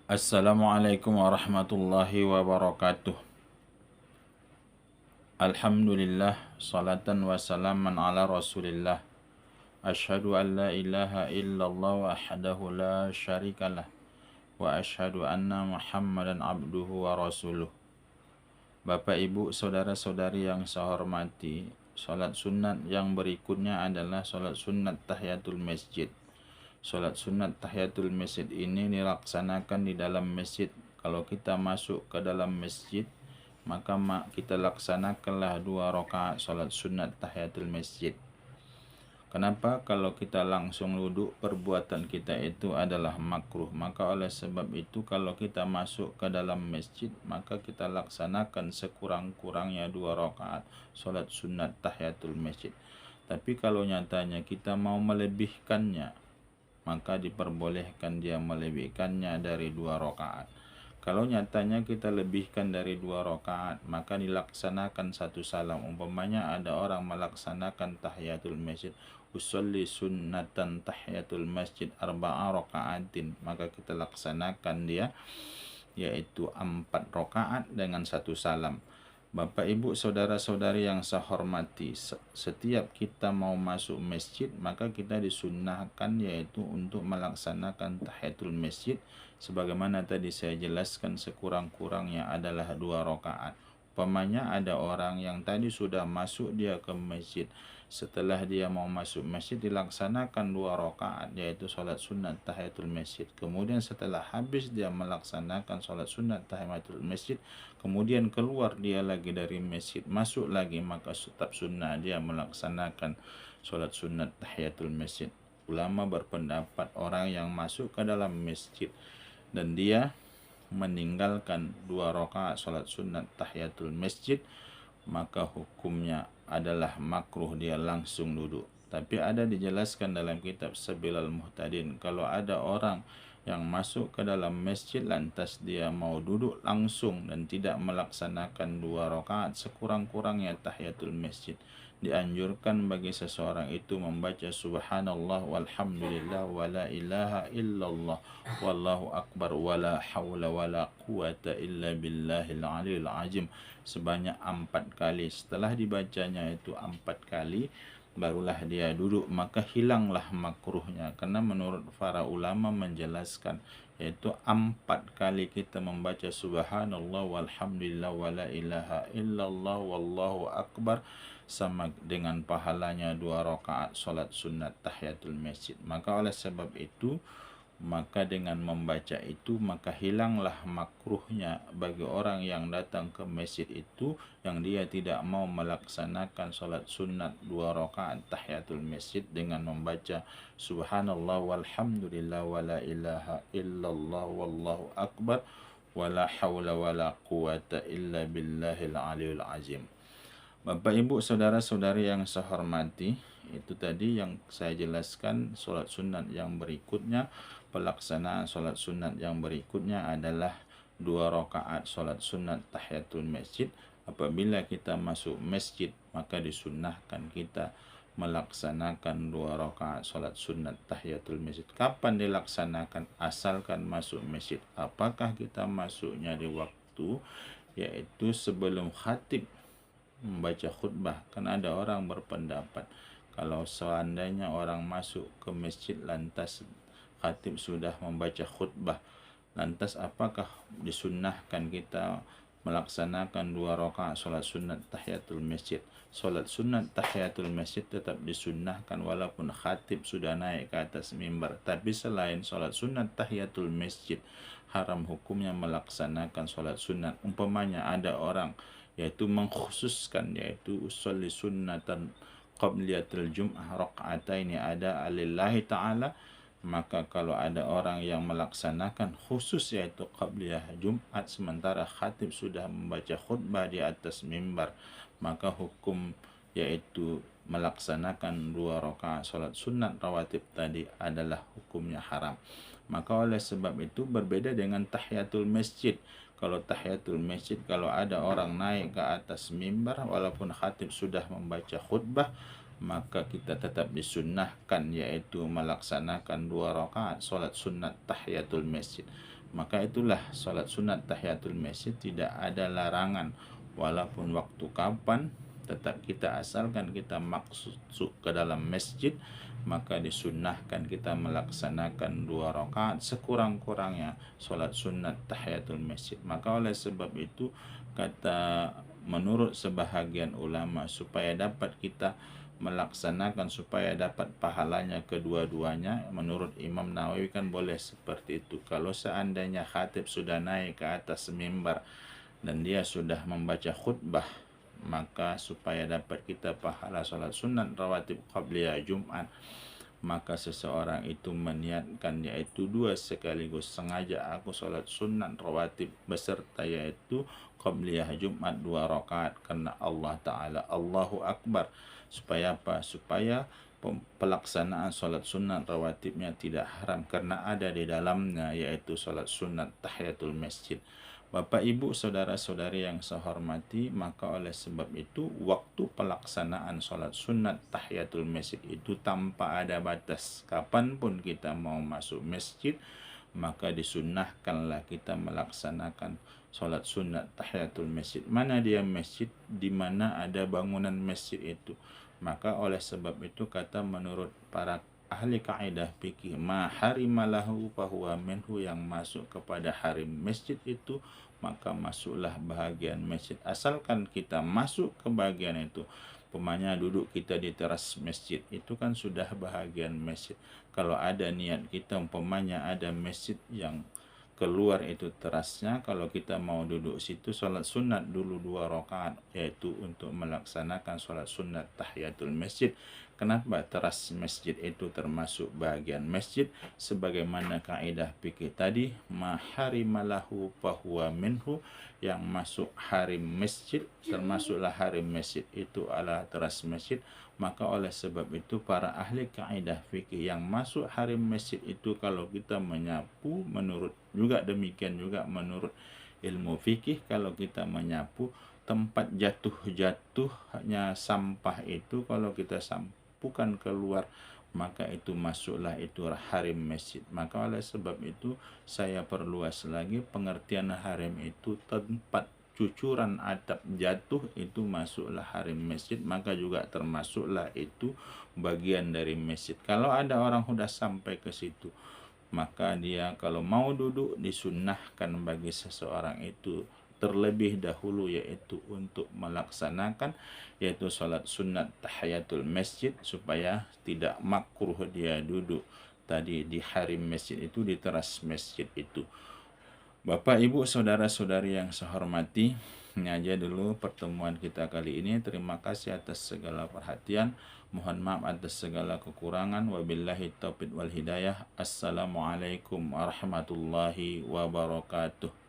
Assalamualaikum warahmatullahi wabarakatuh. Alhamdulillah, salatan wa salaman ala rasulillah. Ashhadu an la ilaha illallah wahdahu la syarikalah. Wa ashhadu anna muhammadan abduhu wa rasuluh. Bapak ibu saudara-saudari yang saya hormati, salat sunat yang berikutnya adalah salat sunat tahiyatul masjid. Salat sunat tahiyatul masjid ini dilaksanakan di dalam masjid. Kalau kita masuk ke dalam masjid, maka kita laksanakanlah 2 rakaat salat sunat tahiyatul masjid. Kenapa? Kalau kita langsung duduk, perbuatan kita itu adalah makruh. Maka oleh sebab itu kalau kita masuk ke dalam masjid, maka kita laksanakan sekurang-kurangnya 2 rakaat salat sunat tahiyatul masjid. Tapi kalau nyatanya kita mau melebihkannya, maka diperbolehkan dia melebihkannya dari 2 rakaat. Kalau nyatanya kita lebihkan dari 2 rakaat, maka dilaksanakan 1 salam. Umpamanya ada orang melaksanakan tahiyatul masjid, usolli sunnatan tahiyatul masjid arba'a rakaatin, maka kita laksanakan dia yaitu 4 rakaat dengan 1 salam. Bapak ibu saudara-saudari yang saya hormati, setiap kita mau masuk masjid maka kita disunnahkan yaitu untuk melaksanakan tahiyatul masjid sebagaimana tadi saya jelaskan sekurang-kurangnya adalah 2 rakaat. Umpamanya ada orang yang tadi sudah masuk dia ke masjid, setelah dia mau masuk masjid dilaksanakan 2 rakaat yaitu salat sunat tahiyatul masjid. Kemudian setelah habis dia melaksanakan salat sunat tahiyatul masjid, kemudian keluar dia lagi dari masjid, masuk lagi, maka tetap sunnah dia melaksanakan salat sunat tahiyatul masjid. Ulama berpendapat orang yang masuk ke dalam masjid dan dia meninggalkan 2 rakaat salat sunat tahiyatul masjid, maka hukumnya adalah makruh dia langsung duduk. Tapi ada dijelaskan dalam kitab Sabilal Muhtadin, kalau ada orang yang masuk ke dalam masjid lantas dia mau duduk langsung dan tidak melaksanakan 2 rakaat sekurang-kurangnya tahiyatul masjid, dianjurkan bagi seseorang itu membaca subhanallah walhamdulillah wala ilaha illallah wallahu akbar wala hawla wala quwata illa billahil aliyil azim sebanyak 4 kali. Setelah dibacanya itu 4 kali, barulah dia duduk, maka hilanglah makruhnya. Karena menurut para ulama menjelaskan yaitu 4 kali kita membaca subhanallah walhamdulillah wala ilaha illallah wallahu akbar sama dengan pahalanya 2 rakaat salat sunat tahiyatul masjid. Maka oleh sebab itu, maka dengan membaca itu maka hilanglah makruhnya bagi orang yang datang ke masjid itu yang dia tidak mau melaksanakan salat sunat 2 rakaat tahiyatul masjid dengan membaca subhanallah walhamdulillah wala ilaha illallah wallahu akbar wala hawla wala quwata illa billahil aliyul azim. Bapak ibu saudara-saudari yang saya hormati, itu tadi yang saya jelaskan. Salat sunat yang berikutnya, pelaksanaan salat sunat yang berikutnya adalah 2 rakaat salat sunat tahiyatul masjid. Apabila kita masuk masjid, maka disunnahkan kita melaksanakan 2 rakaat salat sunat tahiyatul masjid. Kapan dilaksanakan? Asalkan masuk masjid. Apakah kita masuknya di waktu yaitu sebelum khatib membaca khutbah? Karena ada orang berpendapat kalau seandainya orang masuk ke masjid lantas khatib sudah membaca khutbah, lantas apakah disunnahkan kita melaksanakan 2 rakaat salat sunat tahiyatul masjid? Salat sunat tahiyatul masjid tetap disunnahkan walaupun khatib sudah naik ke atas mimbar. Tapi selain salat sunat tahiyatul masjid, haram hukumnya melaksanakan salat sunat. Umpamanya ada orang yaitu mengkhususkan yaitu usolli sunnatan qabliyatul jum'ah raka'ataini ada alillahi ta'ala, maka kalau ada orang yang melaksanakan khusus yaitu qabliyah Jumat sementara khatib sudah membaca khutbah di atas mimbar, maka hukum yaitu melaksanakan 2 rakaat salat sunat rawatib tadi adalah hukumnya haram. Maka oleh sebab itu berbeda dengan tahiyatul masjid. Kalau tahiyatul masjid, kalau ada orang naik ke atas mimbar walaupun khatib sudah membaca khutbah, maka kita tetap disunnahkan yaitu melaksanakan 2 rakaat salat sunat tahiyatul masjid. Maka itulah sholat sunat tahiyatul masjid tidak ada larangan, walaupun waktu kapan, tetap kita asalkan kita masuk ke dalam masjid, maka disunnahkan kita melaksanakan 2 rakaat sekurang-kurangnya sholat sunat tahiyatul masjid. Maka oleh sebab itu kata menurut sebahagian ulama, supaya dapat kita melaksanakan, supaya dapat pahalanya kedua-duanya, menurut Imam Nawawi kan boleh seperti itu. Kalau seandainya khatib sudah naik ke atas mimbar dan dia sudah membaca khutbah, maka supaya dapat kita pahala salat sunat rawatib qabliyah Jumat, maka seseorang itu meniatkan, yaitu 2 sekaligus, sengaja aku salat sunat rawatib beserta yaitu qabliyah Jumat 2 rakaat karena Allah Ta'ala Allahu Akbar. Supaya apa? Supaya pelaksanaan salat sunat rawatibnya tidak haram karena ada di dalamnya yaitu salat sunat tahiyatul masjid. Bapak, Ibu, saudara-saudari yang saya hormati, maka oleh sebab itu waktu pelaksanaan sholat sunat tahiyatul masjid itu tanpa ada batas. Kapanpun kita mau masuk masjid, maka disunnahkanlah kita melaksanakan sholat sunat tahiyatul masjid. Mana dia masjid? Di mana ada bangunan masjid itu. Maka oleh sebab itu kata menurut para ahli kaidah fikih, ma harimalahu fahuwa minhu, yang masuk kepada harim masjid itu maka masuklah bahagian masjid. Asalkan kita masuk ke bagian itu, umpamanya duduk kita di teras masjid, itu kan sudah bahagian masjid. Kalau ada niat kita umpamanya ada masjid yang keluar itu terasnya, kalau kita mau duduk situ sholat sunat dulu 2 rakaat, yaitu untuk melaksanakan sholat sunat tahiyatul masjid. Kenapa teras masjid itu termasuk bagian masjid? Sebagaimana kaidah fikih tadi, maharimalahu fahuwa minhu, yang masuk harim masjid termasuklah harim masjid itu adalah teras masjid. Maka oleh sebab itu para ahli kaidah fikih, yang masuk harim masjid itu kalau kita menyapu, menurut juga demikian juga menurut ilmu fikih, kalau kita menyapu tempat jatuhnya sampah itu, kalau kita sampukan keluar, maka itu masuklah itu harim masjid. Maka oleh sebab itu saya perluas lagi pengertian harim itu tempat cucuran atap jatuh itu masuklah harim masjid, maka juga termasuklah itu bagian dari masjid. Kalau ada orang sudah sampai ke situ, maka dia kalau mau duduk disunnahkan bagi seseorang itu terlebih dahulu yaitu untuk melaksanakan yaitu salat sunat tahiyatul masjid, supaya tidak makruh dia duduk tadi di harim masjid itu, di teras masjid itu. Bapak, Ibu, saudara-saudari yang saya hormati, ini aja dulu pertemuan kita kali ini. Terima kasih atas segala perhatian. Mohon maaf atas segala kekurangan. Wabillahi taufiq wal hidayah. Assalamualaikum warahmatullahi wabarakatuh.